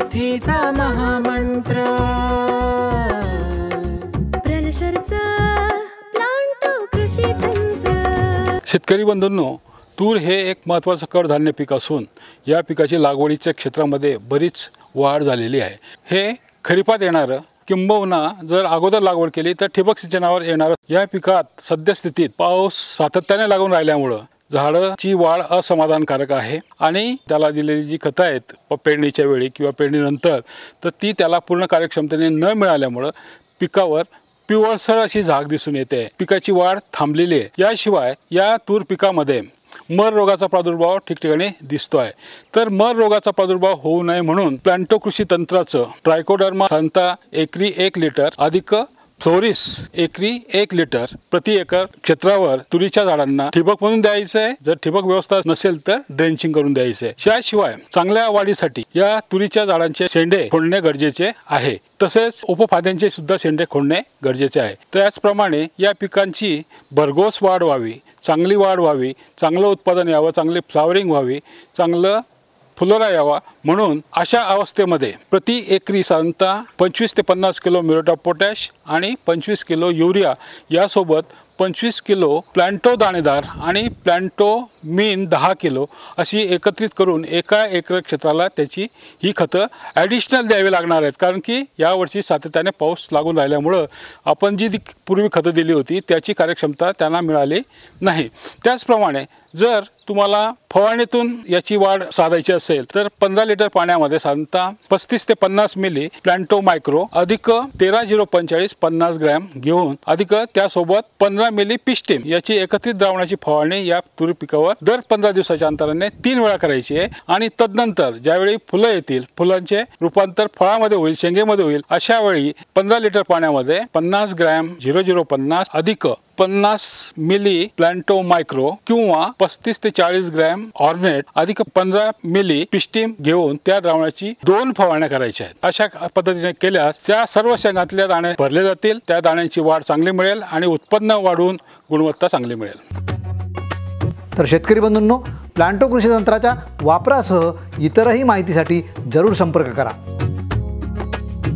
शेतीचा महामंत्र प्रलशरचा प्लांटो कृषी तंत्र। शेतकरी बंधूंनो, तूर हे एक महत्त्वाचं कडधान्य पीक असून या पिकाची लागवडीच्या क्षेत्रामध्ये बरीच वाढ झालेली आहे। हे खरीपात येणारं किंबहुना जर अगोदर लागवड केली तर ठिबक सिंचनावर येणारं या पिकात सद्यस्थितीत पाऊस सातत्याने लागून राहिल्यामुळं झाडाची वाढ असमाधानकारक आहे आणि त्याला दिलेली जी खतं आहेत पेरणीच्या वेळी किंवा पेरणीनंतर तर ती त्याला पूर्ण कार्यक्षमतेने न मिळाल्यामुळं पिकावर पिवळसर अशी झाग दिसून येते। पिकाची वाढ थांबलेली आहे। याशिवाय या तूर पिकामध्ये मर रोगाचा प्रादुर्भाव ठिकठिकाणी दिसतोय। तर मर रोगाचा प्रादुर्भाव होऊ नये म्हणून प्लांटो कृषी तंत्राचं ट्रायकोडर्मा सांता एकरी 1 लिटर अधिक फ्लोरिस एकरी 1 लिटर प्रति एकर क्षेत्रावर तुरीच्या झाडांना ठिबक म्हणून द्यायचं आहे। जर ठिबक व्यवस्था नसेल तर ड्रेंचिंग करून द्यायचं आहे। याशिवाय चांगल्या वाढीसाठी या तुरीच्या झाडांचे शेंडे खोडणे गरजेचे आहे। तसेच उपफाद्यांचे सुद्धा शेंडे खोडणे गरजेचे आहे। त्याचप्रमाणे या पिकांची भरघोस वाढ व्हावी, चांगली वाढ व्हावी, चांगलं उत्पादन यावं, चांगली फ्लावरिंग व्हावी, चांगलं फुलोरा यावा म्हणून अशा अवस्थेमध्ये प्रति एकरी साधारणतः 25 ते 50 किलो म्युरेट ऑफ पोटॅश आणि 25 किलो युरिया यासोबत 25 किलो प्लांटो दाणेदार आणि प्लांटो मीन 10 किलो अशी एकत्रित करून एका एकर क्षेत्राला त्याची ही खतं ॲडिशनल द्यावी लागणार आहेत। कारण की यावर्षी सातत्याने पाऊस लागून राहिल्यामुळं आपण जी पूर्वी खतं दिली होती त्याची कार्यक्षमता त्यांना मिळाली नाही। त्याचप्रमाणे जर तुम्हाला फवारणीतून याची वाढ साधायची असेल तर 15 लिटर पाण्यामध्ये साधारणतः 35 ते 50 मिली प्लांटो मायक्रो अधिक 13-0-45 50 ग्रॅम घेऊन अधिक त्यासोबत 15 मिली पिस्टीम याची एकत्रित द्रावणाची फवारणी या तूर पिकावर दर 15 दिवसाच्या अंतराने 3 वेळा करायची आहे। आणि तदनंतर ज्यावेळी फुलं येतील, फुलांचे रूपांतर फळामध्ये होईल, शेंगेमध्ये होईल, अशा वेळी 15 लिटर पाण्यामध्ये 50 ग्रॅम 0050 अधिक 50 मिली प्लांटो मायक्रो किंवा 35 ते 40 ग्रॅम ऑर्नेट अधिक 15 मिली पिस्टीम घेऊन त्या द्रावणाची 2 फवारण्या करायच्या आहेत। अशा पद्धतीने केल्यास त्या सर्व शेंगातल्या दाणे भरले जातील, त्या दाण्यांची वाढ चांगली मिळेल आणि उत्पन्न वाढून गुणवत्ता चांगली मिळेल। तर शेतकरी बंधूंनो, प्लांटो कृषी तंत्राच्या वापरासह इतरही माहितीसाठी जरूर संपर्क करा।